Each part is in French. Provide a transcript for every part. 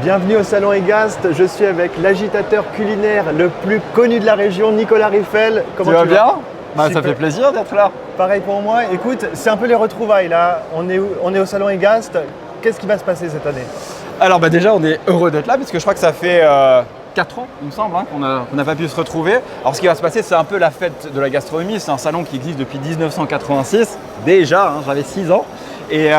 Bienvenue au Salon Egast, je suis avec l'agitateur culinaire le plus connu de la région, Nicolas Riffel. Comment tu vas bien? Ça fait plaisir d'être là. Pareil pour moi. Écoute, c'est un peu les retrouvailles là. On est au Salon Egast. Qu'est-ce qui va se passer cette année? Alors déjà, on est heureux d'être là parce que je crois que ça fait 4 ans, il me semble, qu'on n'a pas pu se retrouver. Alors ce qui va se passer, c'est un peu la fête de la gastronomie. C'est un salon qui existe depuis 1986. Déjà, j'avais 6 ans. Et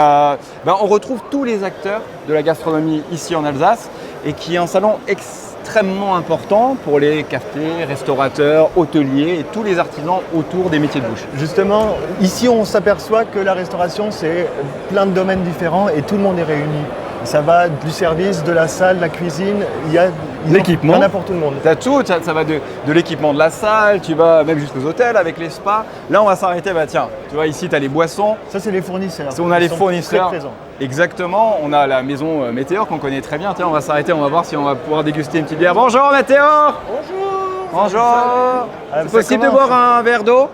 on retrouve tous les acteurs de la gastronomie ici en Alsace et qui est un salon extrêmement important pour les cafés, restaurateurs, hôteliers et tous les artisans autour des métiers de bouche. Justement, ici on s'aperçoit que la restauration c'est plein de domaines différents et tout le monde est réuni. Ça va du service, de la salle, de la cuisine, il y a l'équipement. Il y en a pour tout le monde. Tu as tout, ça va de l'équipement de la salle, tu vas même jusqu'aux hôtels avec les spas. Là, on va s'arrêter, tiens, tu vois ici, tu as les boissons. Ça, c'est les fournisseurs. On a les fournisseurs. Très présents. Exactement, on a la maison Météor qu'on connaît très bien. Tiens, on va s'arrêter, on va voir si on va pouvoir déguster une petite bière. Bonjour Météor. Bonjour. Bonjour. C'est possible de boire un verre d'eau?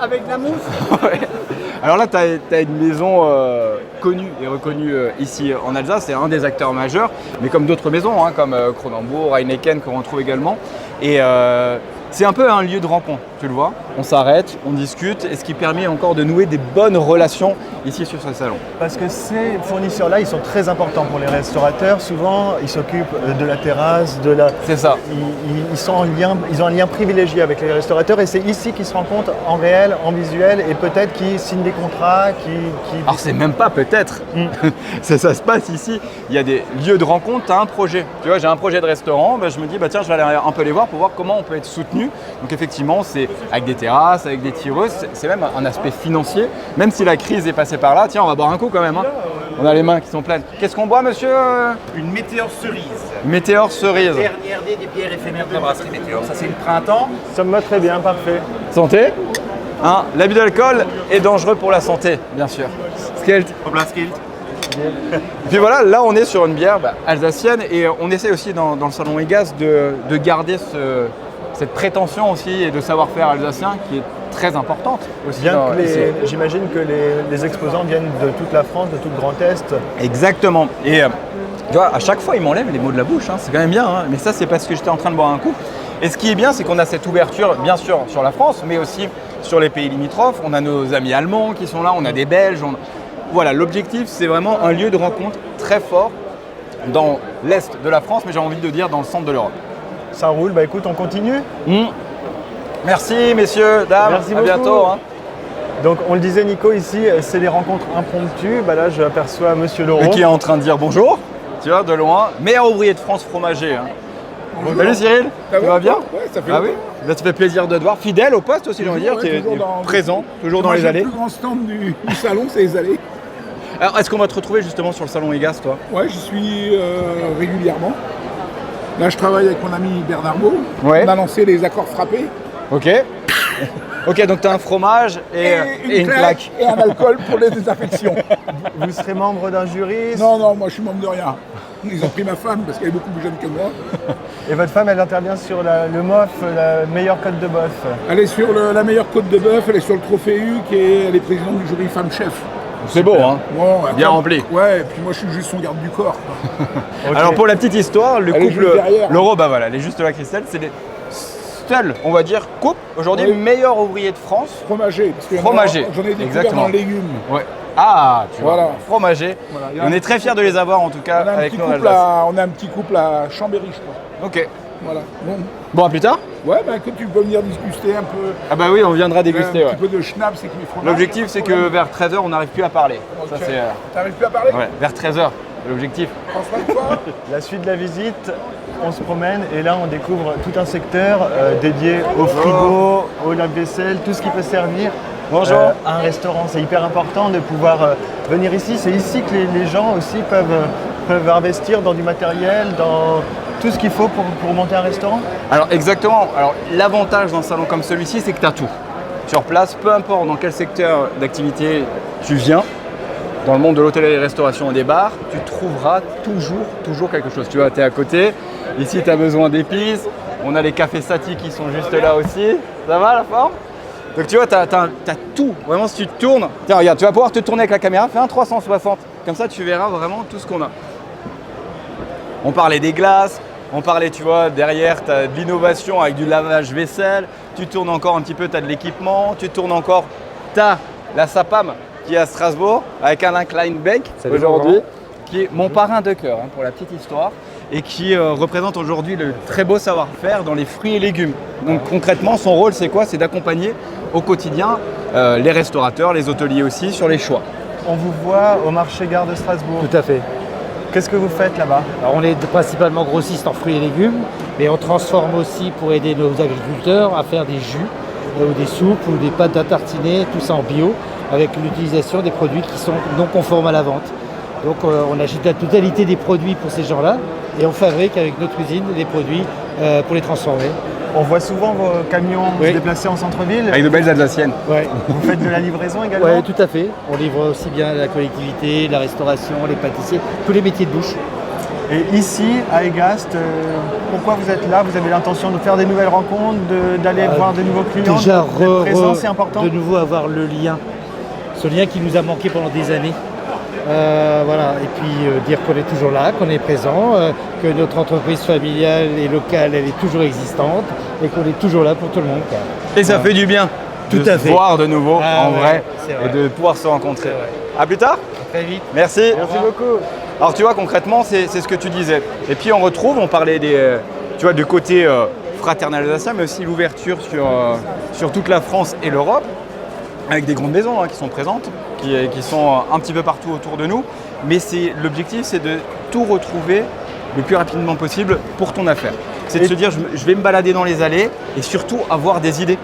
Avec de la mousse. Ouais. Alors là, tu as une maison connue et reconnue ici en Alsace, c'est un des acteurs majeurs, mais comme d'autres maisons, comme Kronenbourg, Heineken qu'on retrouve également. Et c'est un peu un lieu de rencontre, tu le vois. On s'arrête, on discute, et ce qui permet encore de nouer des bonnes relations ici sur ce salon. Parce que ces fournisseurs-là, ils sont très importants pour les restaurateurs. Souvent, ils s'occupent de la terrasse, de la... C'est ça. Ils ont un lien privilégié avec les restaurateurs et c'est ici qu'ils se rencontrent en réel, en visuel et peut-être qu'ils signent des contrats, Alors c'est même pas peut-être, ça se passe ici. Il y a des lieux de rencontre, tu as un projet. Tu vois, j'ai un projet de restaurant, je me dis, tiens, je vais aller un peu les voir pour voir comment on peut être soutenu. Donc effectivement, c'est avec des terrasses, avec des tireuses, c'est même un aspect financier. Même si la crise est passée par là, tiens, on va boire un coup quand même. On a les mains qui sont pleines. Qu'est-ce qu'on boit, monsieur? Une Météor cerise. Météor cerise. Dernière des bières éphémères de la brasserie Météor. Ça, c'est le printemps. Ça me va très bien, parfait. Santé. L'abus d'alcool est dangereux pour la santé, bien sûr. Skelt. Skilt. Et puis voilà, là on est sur une bière alsacienne et on essaie aussi dans le salon Egast de garder cette prétention aussi et de savoir-faire alsacien qui est très importante aussi. J'imagine que les exposants viennent de toute la France, de tout le Grand Est. Exactement. Et tu vois, à chaque fois ils m'enlèvent les mots de la bouche, c'est quand même bien. Mais ça c'est parce que j'étais en train de boire un coup. Et ce qui est bien, c'est qu'on a cette ouverture, bien sûr, sur la France, mais aussi sur les pays limitrophes. On a nos amis allemands qui sont là, on a des Belges. Voilà, l'objectif, c'est vraiment un lieu de rencontre très fort dans l'Est de la France, mais j'ai envie de dire dans le centre de l'Europe. Ça roule, écoute, on continue. Merci messieurs, dames, merci à bientôt. Donc on le disait Nico, ici c'est des rencontres impromptues. Là j'aperçois monsieur Laurent. Qui est en train de dire bonjour, tu vois, de loin. Meilleur ouvrier de France fromager. Salut Cyril, tu vas bien? Ouais, ça fait oui. Ça fait plaisir de te voir. Fidèle au poste aussi, j'ai envie de dire, tu es présent, toujours dans les allées. Le plus grand stand du salon, c'est les allées. Alors est-ce qu'on va te retrouver justement sur le salon Egast, toi? Ouais, j'y suis régulièrement. Là, je travaille avec mon ami Bernard Beau. Ouais. On a lancé les accords frappés. Ok. Ok, donc tu as un fromage et une plaque. Et un alcool pour les désinfections. Vous serez membre d'un jury? Non, moi je suis membre de rien. Ils ont pris ma femme parce qu'elle est beaucoup plus jeune que moi. Et votre femme, elle intervient sur le MOF, la meilleure côte de bœuf. Elle est sur la meilleure côte de bœuf, elle est sur le trophée HUC et elle est présidente du jury femme chef. C'est beau, Bon, bien rempli. Ouais, et puis moi je suis juste son garde du corps. Okay. Alors pour la petite histoire, le elle couple derrière, Laurent, elle est juste là, Christelle, c'est les seuls, on va dire, couple aujourd'hui meilleur ouvrier de France. Fromager, parce que Fromager. J'en ai découvert dans le légume. Ouais. Ah, tu vois, Voilà. fromager. Voilà, on est très fiers de les avoir en tout cas avec nous en Alsace. On a un petit couple à Chambéry, je crois. Ok. Voilà. Bon, à plus tard. Ouais, que tu peux venir discuter un peu. Ah bah oui, on viendra déguster. Un petit peu de schnapp, c'est que mes fromages. L'objectif, c'est que vers 13h, on n'arrive plus à parler. Okay. Ça, c'est, T'arrives plus à parler? ouais, vers 13h, l'objectif. Prends soin de toi. La suite de la visite, on se promène et là on découvre tout un secteur dédié au frigo, au lave-vaisselle, tout ce qui peut servir. Bonjour. À un restaurant. C'est hyper important de pouvoir venir ici. C'est ici que les gens aussi peuvent investir dans du matériel, dans tout ce qu'il faut pour monter un restaurant. Alors exactement. Alors l'avantage d'un salon comme celui-ci, c'est que tu as tout. Sur place, peu importe dans quel secteur d'activité tu viens, dans le monde de l'hôtellerie-restauration et des bars, tu trouveras toujours quelque chose. Tu vois, tu es à côté. Ici, tu as besoin d'épices. On a les cafés Sati qui sont juste là aussi. Ça va la forme? Donc tu vois, tu as tout. Vraiment, si tu te tournes, tiens, regarde, tu vas pouvoir te tourner avec la caméra, fais un 360. Comme ça, tu verras vraiment tout ce qu'on a. On parlait des glaces, on parlait, tu vois, derrière, tu as de l'innovation avec du lavage vaisselle, tu tournes encore un petit peu, tu as de l'équipement, tu tournes encore, tu as la SAPAM qui est à Strasbourg avec Alain Kleinbeck aujourd'hui, qui est mon parrain de cœur, pour la petite histoire, et qui représente aujourd'hui le très beau savoir-faire dans les fruits et légumes. Donc concrètement, son rôle, c'est quoi? C'est d'accompagner au quotidien les restaurateurs, les hôteliers aussi, sur les choix. On vous voit au marché gare de Strasbourg. Tout à fait. Qu'est-ce que vous faites là-bas? Alors on est principalement grossiste en fruits et légumes, mais on transforme aussi pour aider nos agriculteurs à faire des jus, ou des soupes, ou des pâtes à tartiner, tout ça en bio, avec l'utilisation des produits qui sont non conformes à la vente. Donc on achète la totalité des produits pour ces gens-là, et on fabrique avec notre usine les produits pour les transformer. On voit souvent vos camions se déplacer en centre-ville. Avec de belles alsaciennes. Ouais. Vous faites de la livraison également? Oui, tout à fait. On livre aussi bien la collectivité, la restauration, les pâtissiers, tous les métiers de bouche. Et ici, à Egast, pourquoi vous êtes là? Vous avez l'intention de faire des nouvelles rencontres, d'aller voir de nouveaux clients? Déjà, d'être présent, c'est important. de nouveau avoir le lien. Ce lien qui nous a manqué pendant des années. Voilà. Et puis dire qu'on est toujours là, qu'on est présent, que notre entreprise familiale et locale, elle est toujours existante et qu'on est toujours là pour tout le monde, quoi. Et ça fait du bien Tout de à se fait. voir de nouveau en vrai c'est vrai. et de pouvoir se rencontrer. À plus tard. Très vite. Merci. Merci beaucoup. Alors tu vois, concrètement, c'est ce que tu disais. Et puis on parlait tu vois, du côté fraternel alsacien, mais aussi l'ouverture sur toute la France et l'Europe, avec des grandes maisons qui sont présentes, qui sont un petit peu partout autour de nous. Mais l'objectif, c'est de tout retrouver le plus rapidement possible pour ton affaire. C'est de se dire, je vais me balader dans les allées et surtout avoir des idées.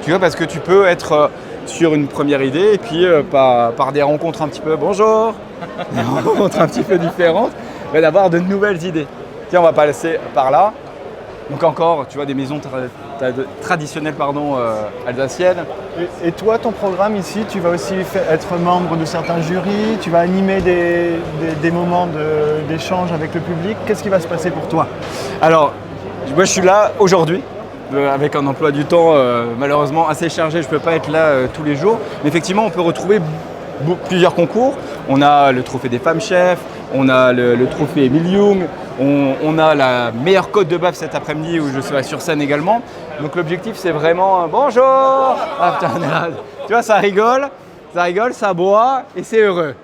Tu vois, parce que tu peux être sur une première idée et puis par des rencontres un petit peu bonjour, des rencontres un petit peu différentes, d'avoir de nouvelles idées. Tiens, on va passer par là. Donc encore, tu vois, des maisons traditionnelles alsaciennes. Et toi, ton programme ici, tu vas aussi être membre de certains jurys, tu vas animer des moments d'échange avec le public. Qu'est-ce qui va se passer pour toi? Alors, moi je suis là aujourd'hui, avec un emploi du temps malheureusement assez chargé, je ne peux pas être là tous les jours. Mais effectivement, on peut retrouver plusieurs concours. On a le trophée des femmes chefs, on a le trophée Émile Young, on a la meilleure côte de bœuf cet après-midi où je serai sur scène également. Donc l'objectif c'est vraiment bonjour. Ah putain, tu vois, ça rigole, ça boit et c'est heureux.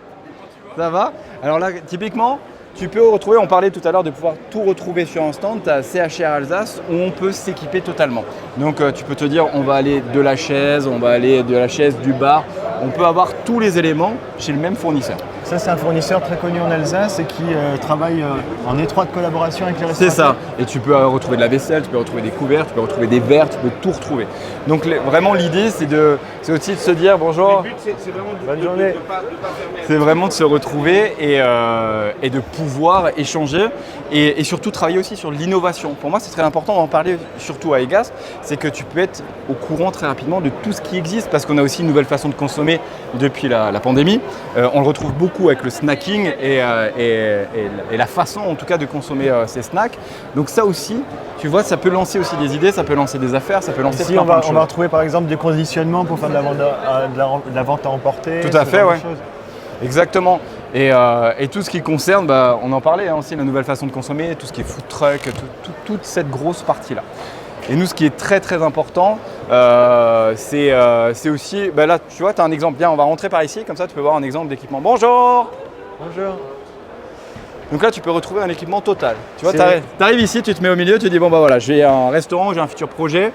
Ça va? Alors là, typiquement, tu peux retrouver, on parlait tout à l'heure de pouvoir tout retrouver sur un stand, tu as CHR Alsace où on peut s'équiper totalement. Donc tu peux te dire, on va aller de la chaise, du bar, on peut avoir tous les éléments chez le même fournisseur. Ça, c'est un fournisseur très connu en Alsace et qui travaille en étroite collaboration avec les C'est restaurateurs. ça. Et tu peux retrouver de la vaisselle, tu peux retrouver des couverts, tu peux retrouver des verres, tu peux tout retrouver. Donc vraiment l'idée, c'est aussi de se dire bonjour. Le but, c'est vraiment Bonne journée. C'est vraiment de se retrouver et de pouvoir échanger et surtout travailler aussi sur l'innovation. Pour moi, c'est très important d'en parler surtout à Egast, c'est que tu peux être au courant très rapidement de tout ce qui existe parce qu'on a aussi une nouvelle façon de consommer depuis la pandémie. On le retrouve beaucoup avec le snacking et la façon en tout cas de consommer ces snacks. Donc ça aussi, tu vois, ça peut lancer aussi des idées, ça peut lancer des affaires, ça peut lancer Ici, plein on va de choses. retrouver par exemple des conditionnements pour faire de la vente à emporter. Tout à ce fait, genre de ouais. choses. Exactement. Et tout ce qui concerne, on en parlait aussi, la nouvelle façon de consommer, tout ce qui est food truck, toute cette grosse partie-là. Et nous, ce qui est très très important, c'est aussi, là tu vois, tu as un exemple, bien, on va rentrer par ici, comme ça tu peux voir un exemple d'équipement. Bonjour. Bonjour. Donc là, tu peux retrouver un équipement total. Tu vois, C'est- tu arrives ici, tu te mets au milieu, tu dis, bon bah voilà, j'ai un restaurant, j'ai un futur projet.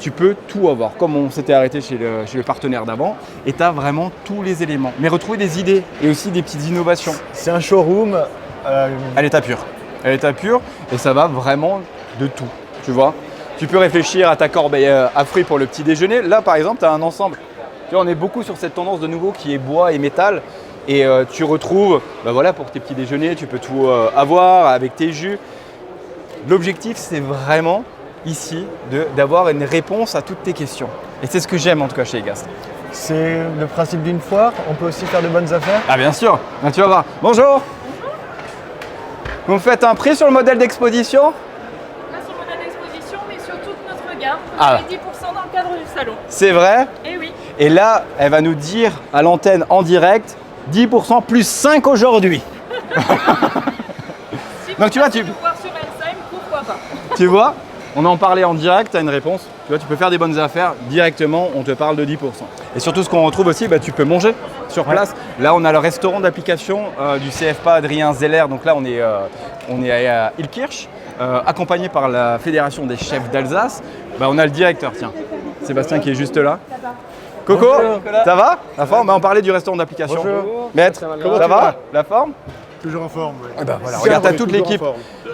Tu peux tout avoir, comme on s'était arrêté chez le partenaire d'avant, et tu as vraiment tous les éléments. Mais retrouver des idées et aussi des petites innovations. C'est un showroom. À l'état pur. À l'état pur, et ça va vraiment de tout, tu vois. Tu peux réfléchir à ta corbeille à fruits pour le petit déjeuner. Là, par exemple, tu as un ensemble. Tu vois, on est beaucoup sur cette tendance de nouveau qui est bois et métal. Et tu retrouves, voilà, pour tes petits déjeuners, tu peux tout avoir avec tes jus. L'objectif, c'est vraiment ici d'avoir une réponse à toutes tes questions. Et c'est ce que j'aime en tout cas chez Egast. C'est le principe d'une foire. On peut aussi faire de bonnes affaires. Ah bien sûr, tu vas voir. Bonjour. Vous me faites un prix sur le modèle d'exposition? Pas sur le modèle d'exposition, mais sur toute notre gamme. Vous Ah. avez 10% dans le cadre du salon. C'est vrai? Et oui. Et là, elle va nous dire à l'antenne en direct 10% plus 5 aujourd'hui. Si Donc tu vois, tu Voir sur Ensheim, pourquoi pas? Tu vois, on en parlait en direct, tu as une réponse. Tu vois, tu peux faire des bonnes affaires directement, on te parle de 10%. Et surtout, ce qu'on retrouve aussi, bah, tu peux manger sur place. Là, on a le restaurant d'application du CFPA Adrien Zeller. Donc là, on est à Ilkirch, accompagné par la Fédération des chefs d'Alsace. Bah, on a le directeur, tiens, Sébastien qui est juste là. Coco, ça va? La forme? Bah, on parlait du restaurant d'application. Bonjour. Maître, ça va? La forme? Toujours en forme. Ouais. Eh ben voilà, regarde, t'as toute l'équipe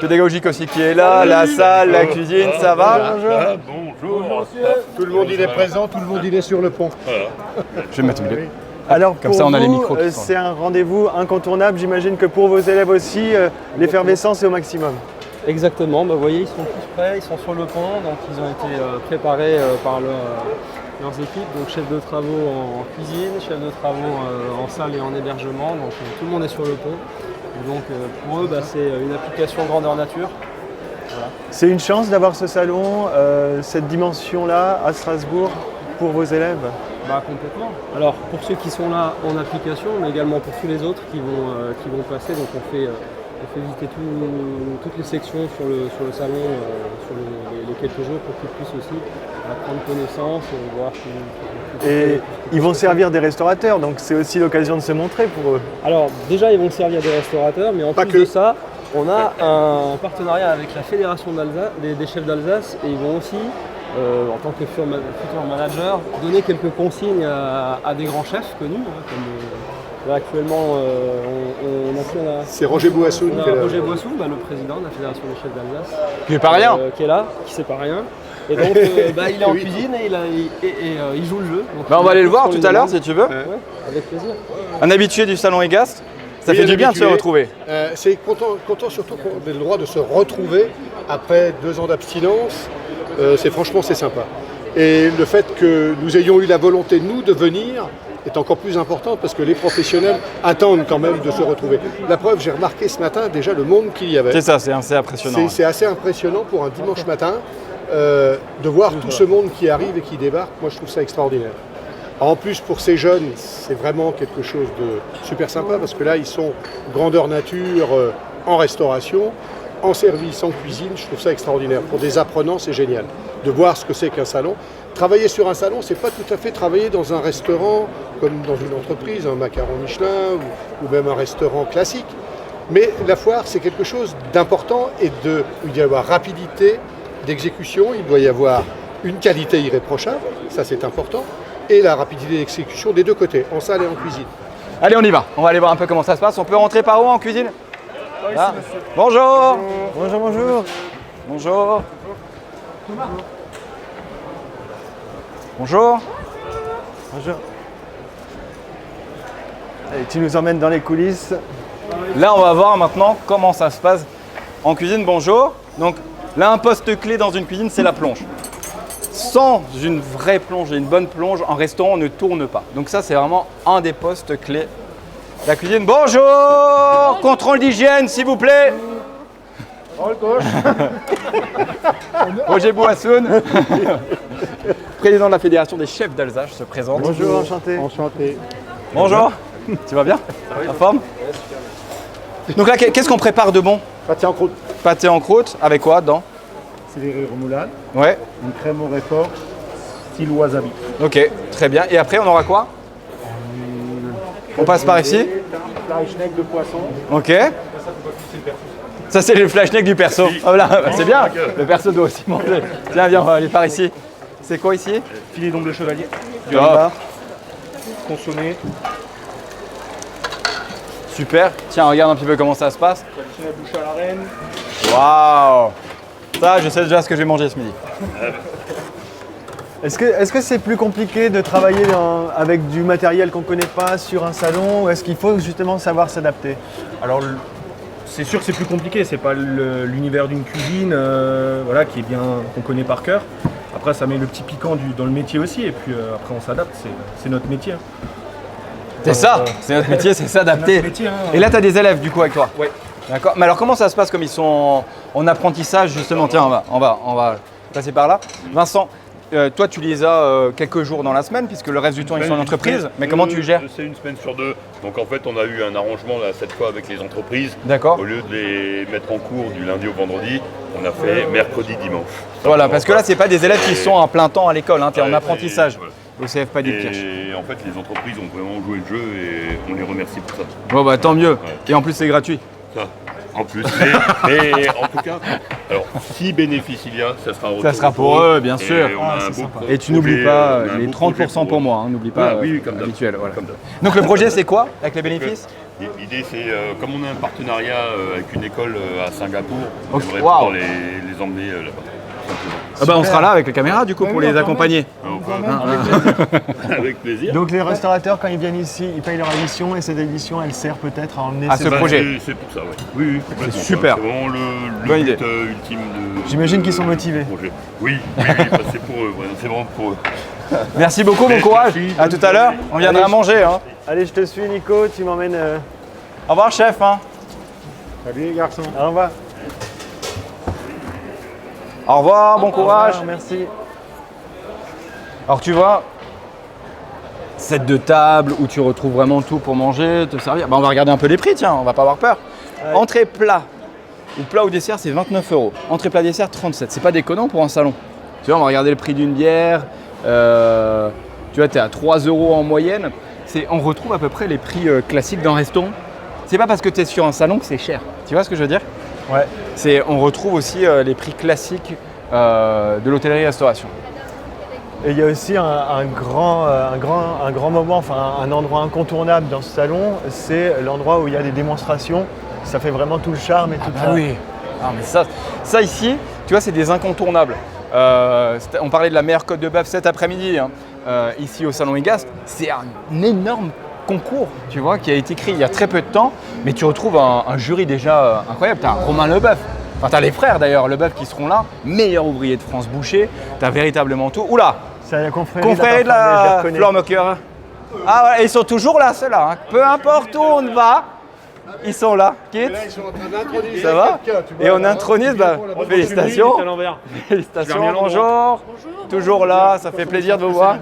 pédagogique aussi qui est là, la salle, la cuisine, ça va? Bonjour. Tout le monde il est présent, tout le monde il est sur le pont. Je vais me mettre une gueule. Alors Comme pour ça, on a les vous, micros qui sont là. c'est un rendez-vous incontournable. J'imagine que pour vos élèves aussi, l'effervescence est au maximum. Exactement, bah, vous voyez, ils sont tous prêts, ils sont sur le pont, donc ils ont été préparés par leurs équipes, donc chef de travaux en cuisine, chef de travaux en salle et en hébergement, donc tout le monde est sur le pont. Et donc pour eux, bah, c'est une application grandeur nature. C'est une chance d'avoir ce salon, cette dimension-là à Strasbourg pour vos élèves. Bah, complètement. Alors pour ceux qui sont là en application, mais également pour tous les autres qui vont passer, donc on fait visiter toutes les sections sur le salon sur les quelques jours pour qu'ils puissent aussi prendre connaissance, voir Et ils vont servir des restaurateurs, donc c'est aussi l'occasion de se montrer pour eux. Alors déjà ils vont servir des restaurateurs, mais en plus de ça, on a un partenariat avec la Fédération des chefs d'Alsace et ils vont aussi, en tant que futur manager, donner quelques consignes à des grands chefs connus, comme là, actuellement on a fait C'est Roger Boissoun. Roger Boissoun, le président de la Fédération des chefs d'Alsace. Qui est pas rien. Qui est là, qui sait pas rien. Et donc il est en cuisine et il joue le jeu. Donc, Bah, on va aller le voir tout à l'heure si tu veux. Ouais, avec plaisir. Un habitué du salon Egast, ça fait du bien de se retrouver. C'est content surtout qu'on ait le droit de se retrouver après 2 ans d'abstinence. C'est sympa. Et le fait que nous ayons eu la volonté, nous, de venir est encore plus important parce que les professionnels attendent quand même de se retrouver. La preuve, j'ai remarqué ce matin déjà le monde qu'il y avait. C'est ça, c'est assez impressionnant. C'est assez impressionnant pour un dimanche matin de voir tout ce monde qui arrive et qui débarque. Moi, je trouve ça extraordinaire. En plus, pour ces jeunes, c'est vraiment quelque chose de super sympa parce que là, ils sont grandeur nature en restauration, en service, en cuisine. Je trouve ça extraordinaire. Pour des apprenants, c'est génial de voir ce que c'est qu'un salon. Travailler sur un salon, c'est pas tout à fait travailler dans un restaurant comme dans une entreprise, un macaron Michelin ou même un restaurant classique. Mais la foire, c'est quelque chose d'important et il doit y avoir rapidité d'exécution, il doit y avoir une qualité irréprochable, ça c'est important, et la rapidité d'exécution des deux côtés, en salle et en cuisine. Allez, on y va. On va aller voir un peu comment ça se passe. On peut rentrer par où en cuisine? Là. Bonjour. Bonjour, bonjour. Bonjour. Bonjour. Bonjour. Allez, tu nous emmènes dans les coulisses. Là, on va voir maintenant comment ça se passe en cuisine. Bonjour. Donc là, un poste clé dans une cuisine, c'est la plonge. Sans une vraie plonge et une bonne plonge, en restaurant, on ne tourne pas. Donc ça, c'est vraiment un des postes clés. La cuisine. Bonjour. Contrôle d'hygiène, s'il vous plaît. Roger Boissoun, président de la Fédération des chefs d'Alsace, se présente. Bonjour, enchanté. Enchanté. Bonjour. Tu vas bien? En forme? Donc là, qu'est-ce qu'on prépare de bon? Pâté en croûte. Pâté en croûte, avec quoi dedans? C'est des remoulades, Ouais, une crème au réfort, style wasabi. ok, très bien. Et après, on aura quoi? On passe par ici? Fleischneck de poisson. Ok. Ça, c'est le flashneck du perso. Oh là, bah, c'est bien. Le perso doit aussi manger. Tiens, viens, on va aller par ici. C'est quoi ici? Filet d'ongles chevalier. Du homard. Consommé. Super. Tiens, regarde un petit peu comment ça se passe. La bouche à la reine. Waouh. Ça, je sais déjà ce que je vais manger ce midi. Est-ce que c'est plus compliqué de travailler avec du matériel qu'on ne connaît pas sur un salon ou est-ce qu'il faut justement savoir s'adapter? Alors, c'est sûr que c'est plus compliqué, c'est pas l'univers d'une cuisine qui est bien, qu'on connaît par cœur. Après, ça met le petit piquant dans le métier aussi, et puis après, on s'adapte, c'est notre métier. C'est ça, c'est notre métier, c'est s'adapter. Et là, tu as des élèves du coup avec toi? Oui. D'accord. Mais alors, comment ça se passe comme ils sont en apprentissage justement? Tiens, on va passer par là. Vincent, toi, tu les as quelques jours dans la semaine, puisque le reste du temps, ils sont en entreprise. Mais comment tu gères? C'est une semaine sur 2. Donc en fait, on a eu un arrangement là, cette fois avec les entreprises. D'accord. Au lieu de les mettre en cours du lundi au vendredi, on a fait mercredi, dimanche. Voilà, parce que là, c'est pas des élèves qui sont à plein temps à l'école, hein, tu es en apprentissage. Voilà. Au CF pas du Kirch. Et en fait, les entreprises ont vraiment joué le jeu et on les remercie pour ça. Bon, bah tant mieux. Ouais. Et en plus, c'est gratuit. Ça, en plus. Mais en tout cas, alors, si bénéfice il y a, ça sera un retour. Ça sera pour eux, bien sûr. On a un beau projet, Et tu n'oublies pas on a un les beau 30% projet pour moi, hein, n'oublie pas Voilà, oui, comme habituel. Voilà. Comme d'hab. Donc le projet, c'est quoi avec les bénéfices? L'idée, c'est comme on a un partenariat avec une école à Singapour, on Ok, aimerait wow. pouvoir les emmener là-bas. Ah bah, on sera là avec les caméras du coup pour les accompagner. Avec plaisir. Donc les restaurateurs, quand ils viennent ici, ils payent leur édition et cette édition, elle sert peut-être à emmener À ces ce bases. projet. C'est pour ça, oui. Oui, complètement. C'est super. C'est vraiment le Bonne but idée. ultime de. J'imagine qu'ils sont motivés. Projet. Oui, bah, c'est pour eux. Voilà, c'est vraiment pour eux. Merci beaucoup, bon courage. À tout à l'heure. On viendra Allez, manger. Hein. Allez, je te suis Nico, tu m'emmènes... Au revoir, chef. Hein. Salut les garçons. Au revoir. Au revoir, bon courage. Au revoir, merci. Alors tu vois, set de table où tu retrouves vraiment tout pour manger, te servir. Bah, on va regarder un peu les prix, tiens, on va pas avoir peur. Ouais. Entrée plat ou plat ou dessert, c'est 29 €. Entrée plat dessert, 37. C'est pas déconnant pour un salon. Tu vois, on va regarder le prix d'une bière. Tu vois, tu es à 3 € en moyenne. On retrouve à peu près les prix classiques d'un restaurant. C'est pas parce que tu es sur un salon que c'est cher. Tu vois ce que je veux dire? Ouais. On retrouve aussi les prix classiques de l'hôtellerie-restauration. Et il y a aussi un grand moment, enfin un endroit incontournable dans ce salon, c'est l'endroit où il y a des démonstrations. Ça fait vraiment tout le charme et tout ça. Oui. Ah, mais ça ici, tu vois, c'est des incontournables. On parlait de la meilleure côte de bœuf cet après-midi, hein, ici au Salon Egast. C'est un énorme concours, tu vois, qui a été créé il y a très peu de temps, mais tu retrouves un jury déjà incroyable. Tu as Romain Leboeuf, enfin tu as les frères d'ailleurs Leboeuf qui seront là, meilleur ouvrier de France Boucher, tu as véritablement tout. Oula, C'est la confrérie confrère de la Flore Moqueur. Ah voilà, ils sont toujours là ceux-là, hein. Peu importe où on va, ils sont là. Kit, Là, ils sont en train d'introniser ça va? quelqu'un, tu vois, Et on là, intronise, bah, félicitations. Félicitations, bonjour. Toujours là, ça fait plaisir de vous voir.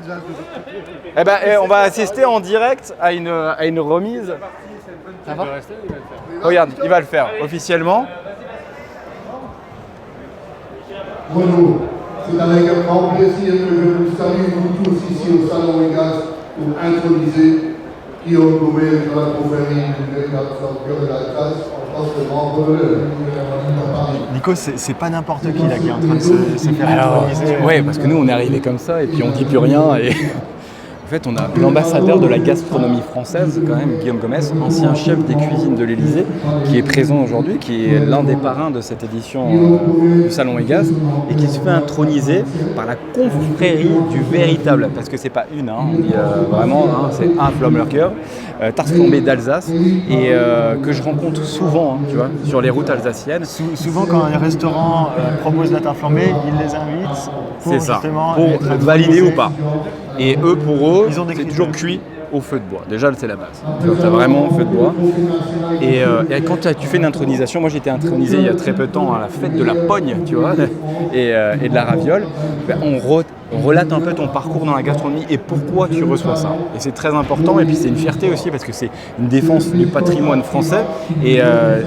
Eh ben, on va assister en direct à une remise. Ça va? Regarde, il va le faire officiellement. Bonjour, c'est avec un grand plaisir que je vous salue, vous tous ici au Salon Egast, pour introniser Guillaume Gomez de la confrérie du véritable champion de l'Alsace en tant que membre de Paris. Nico, c'est pas n'importe qui là qui est en train de se faire introniser. Oui, parce que nous on est arrivé comme ça et puis on dit plus rien. Et en fait, on a l'ambassadeur de la gastronomie française, quand même, Guillaume Gomez, ancien chef des cuisines de l'Élysée, qui est présent aujourd'hui, qui est l'un des parrains de cette édition du Salon Egast, et qui se fait introniser par la confrérie du véritable, parce que c'est pas une, hein, on dit vraiment, hein, c'est un Flammlurker, tarte flambée d'Alsace, et que je rencontre souvent, hein, tu vois, sur les routes alsaciennes. Souvent, quand un restaurant propose la tarte flambée, ils les invitent pour C'est ça, justement pour être valider intronisés. ou pas. Et eux, pour eux, Ils ont des c'est critères. toujours cuit au feu de bois. Déjà, c'est la base. Tu as vraiment au feu de bois. Et quand tu fais une intronisation, moi j'ai été intronisé il y a très peu de temps à la fête de la pogne, tu vois, et de la raviole. Ben, on relate un peu ton parcours dans la gastronomie et pourquoi tu reçois ça. Et c'est très important. Et puis c'est une fierté aussi parce que c'est une défense du patrimoine français. Et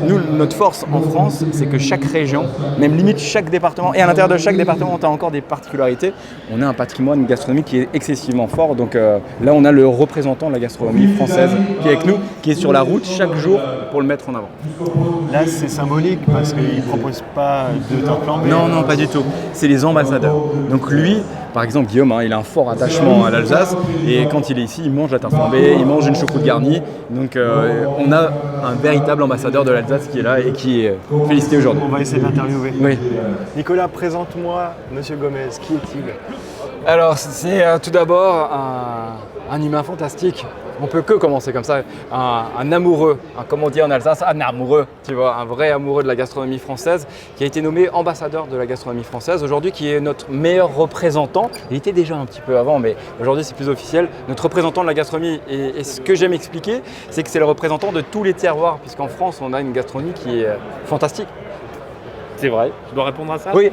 nous, notre force en France, c'est que chaque région, même limite chaque département, et à l'intérieur de chaque département, tu as encore des particularités. On a un patrimoine gastronomique qui est excessivement fort. Donc là, on a le représentant de la gastronomie française qui est avec nous, qui est sur la route chaque jour pour le mettre en avant. Là, c'est symbolique parce qu'ils ne proposent pas de tarte flambée. Non, non, pas du tout. C'est les ambassadeurs. Donc lui, par exemple, Guillaume, hein, il a un fort attachement à l'Alsace et quand il est ici, il mange la tarte flambée, il mange une choucroute garnie. Donc on a un véritable ambassadeur de l'Alsace qui est là et qui est félicité aujourd'hui. On va essayer de l'interviewer. Oui. Nicolas, présente-moi Monsieur Gomez. Qui est-il? Alors, c'est tout d'abord un humain fantastique. On peut que commencer comme ça. Un amoureux, comme on dit en Alsace, un amoureux, tu vois, un vrai amoureux de la gastronomie française, qui a été nommé ambassadeur de la gastronomie française aujourd'hui, qui est notre meilleur représentant. Il était déjà un petit peu avant, mais aujourd'hui c'est plus officiel. Notre représentant de la gastronomie. Et ce que j'aime expliquer, c'est que c'est le représentant de tous les terroirs, puisqu'en France, on a une gastronomie qui est fantastique. C'est vrai, je dois répondre à ça? Oui.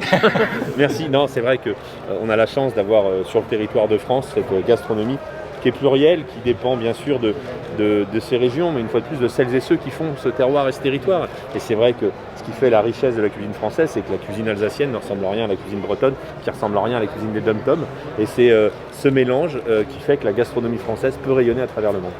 Merci. Non, c'est vrai qu'on a la chance d'avoir sur le territoire de France cette gastronomie qui est plurielle, qui dépend bien sûr de ces régions, mais une fois de plus de celles et ceux qui font ce terroir et ce territoire. Et c'est vrai que ce qui fait la richesse de la cuisine française, c'est que la cuisine alsacienne ne ressemble en rien à la cuisine bretonne, qui ne ressemble en rien à la cuisine des dom-toms. Et c'est ce mélange qui fait que la gastronomie française peut rayonner à travers le monde.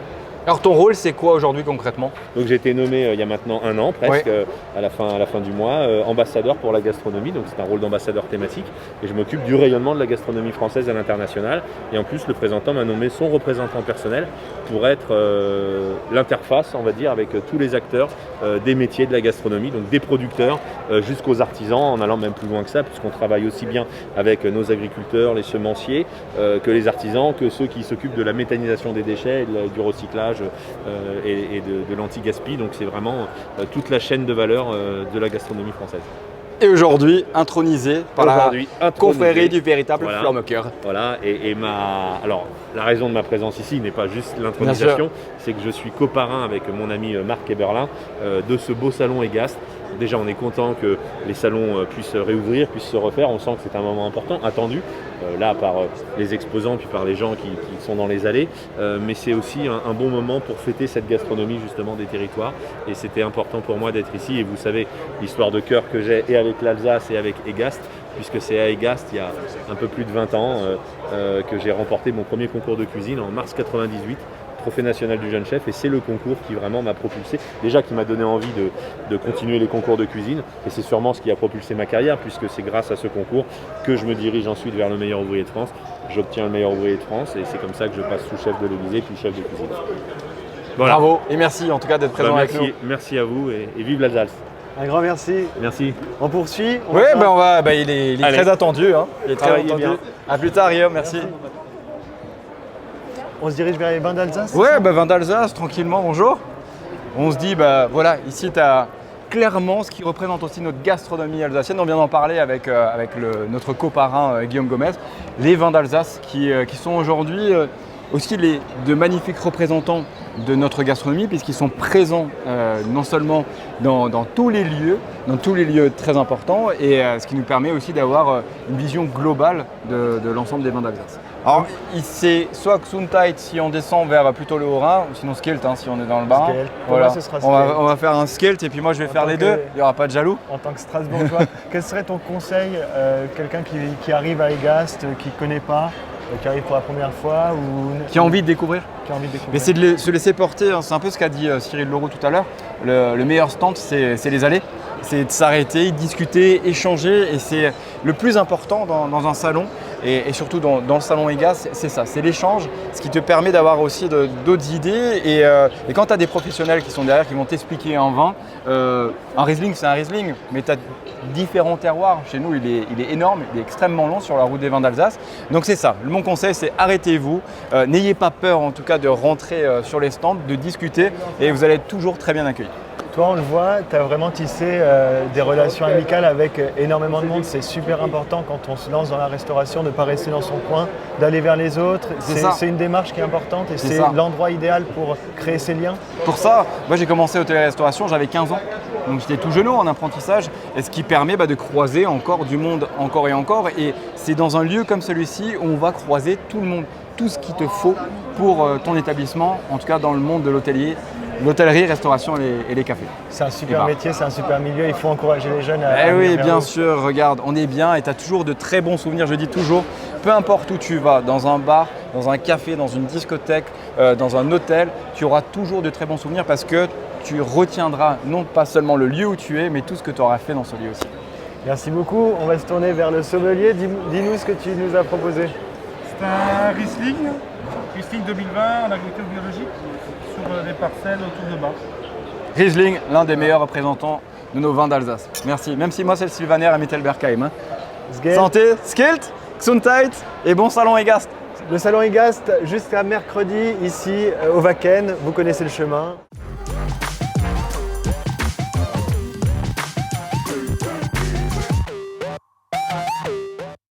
Alors ton rôle, c'est quoi aujourd'hui concrètement? Donc j'ai été nommé il y a maintenant 1 an presque, à la fin du mois, ambassadeur pour la gastronomie. Donc c'est un rôle d'ambassadeur thématique et je m'occupe du rayonnement de la gastronomie française à l'international. Et en plus, le présentant m'a nommé son représentant personnel pour être l'interface, on va dire, avec tous les acteurs des métiers de la gastronomie, donc des producteurs jusqu'aux artisans, en allant même plus loin que ça, puisqu'on travaille aussi bien avec nos agriculteurs, les semenciers, que les artisans, que ceux qui s'occupent de la méthanisation des déchets, du recyclage et de l'anti-gaspi. Donc c'est vraiment toute la chaîne de valeur de la gastronomie française. Et aujourd'hui, intronisé par la confrérie du véritable Flormoker. Voilà, alors la raison de ma présence ici n'est pas juste l'intronisation, c'est que je suis coparrain avec mon ami Marc Eberlin de ce beau salon Egast. Déjà, on est content que les salons puissent réouvrir, puissent se refaire. On sent que c'est un moment important, attendu, là par les exposants, puis par les gens qui sont dans les allées. Mais c'est aussi un bon moment pour fêter cette gastronomie justement des territoires. Et c'était important pour moi d'être ici. Et vous savez, l'histoire de cœur que j'ai et avec l'Alsace et avec Egast, puisque c'est à Egast, il y a un peu plus de 20 ans, que j'ai remporté mon premier concours de cuisine en mars 98. Trophée national du jeune chef, et c'est le concours qui vraiment m'a propulsé, déjà qui m'a donné envie de continuer les concours de cuisine, et c'est sûrement ce qui a propulsé ma carrière, puisque c'est grâce à ce concours que je me dirige ensuite vers le meilleur ouvrier de France. J'obtiens le meilleur ouvrier de France, et c'est comme ça que je passe sous-chef de l'Élysée puis chef de cuisine. Voilà. Bravo, et merci en tout cas d'être présent avec nous. Merci à vous, et vive l'Alsace. Un grand merci. Merci. On poursuit. Oui, il est très attendu. Hein. Il est très attendu. Bien. À plus tard, Guillaume, merci. On se dirige vers les vins d'Alsace? Ouais, vins d'Alsace, tranquillement, bonjour. On se dit, voilà, ici tu as clairement ce qui représente aussi notre gastronomie alsacienne. On vient d'en parler avec notre coparrain Guillaume Gomez. Les vins d'Alsace qui sont aujourd'hui aussi de magnifiques représentants de notre gastronomie, puisqu'ils sont présents non seulement dans tous les lieux très importants, et ce qui nous permet aussi d'avoir une vision globale de l'ensemble des vins d'Alsace. Alors, c'est soit Gesundheit si on descend vers plutôt le Haut-Rhin, ou sinon Skelt si on est dans le bas. Voilà. Ce sera on va faire un Skelt et puis moi je vais faire les deux, il n'y aura pas de jaloux. En tant que Strasbourgeois, quel serait ton conseil, quelqu'un qui arrive à Egast, qui ne connaît pas, qui arrive pour la première fois ou qui a envie de découvrir? Mais c'est de se laisser porter, hein. C'est un peu ce qu'a dit Cyril Leroux tout à l'heure. Le meilleur stand, c'est les allées. C'est de s'arrêter, discuter, échanger, et c'est le plus important dans un salon, et surtout dans le salon Egast, c'est ça, c'est l'échange, ce qui te permet d'avoir aussi d'autres idées, et quand tu as des professionnels qui sont derrière, qui vont t'expliquer un vin, un Riesling c'est un Riesling, mais tu as différents terroirs. Chez nous il est énorme, il est extrêmement long sur la route des vins d'Alsace, donc c'est ça, mon conseil c'est arrêtez-vous, n'ayez pas peur en tout cas de rentrer sur les stands, de discuter, et vous allez être toujours très bien accueillis. Toi, on le voit, tu as vraiment tissé des relations amicales avec énormément de monde. C'est super important quand on se lance dans la restauration de ne pas rester dans son coin, d'aller vers les autres. C'est une démarche qui est importante, et c'est l'endroit idéal pour créer ces liens. Pour ça, moi j'ai commencé hôtellerie-restauration, j'avais 15 ans. Donc j'étais tout jeune en apprentissage, et ce qui permet de croiser encore du monde, encore et encore. Et c'est dans un lieu comme celui-ci où on va croiser tout le monde, tout ce qu'il te faut pour ton établissement, en tout cas dans le monde de l'hôtellerie, restauration et les cafés. C'est un super métier, c'est un super milieu, il faut encourager les jeunes à oui, bien sûr, regarde, on est bien et tu as toujours de très bons souvenirs. Je dis toujours, peu importe où tu vas, dans un bar, dans un café, dans une discothèque, dans un hôtel, tu auras toujours de très bons souvenirs, parce que tu retiendras non pas seulement le lieu où tu es, mais tout ce que tu auras fait dans ce lieu aussi. Merci beaucoup, on va se tourner vers le sommelier. Dis-nous ce que tu nous as proposé. C'est un Riesling 2020 en agriculture biologique, sur des parcelles autour de Bach. Riesling, l'un des meilleurs représentants de nos vins d'Alsace. Merci, même si moi c'est le Sylvaner à Mittelbergheim. Santé, Skelt, Gesundheit et bon salon Egast. Le salon Egast jusqu'à mercredi ici au Wacken, vous connaissez le chemin.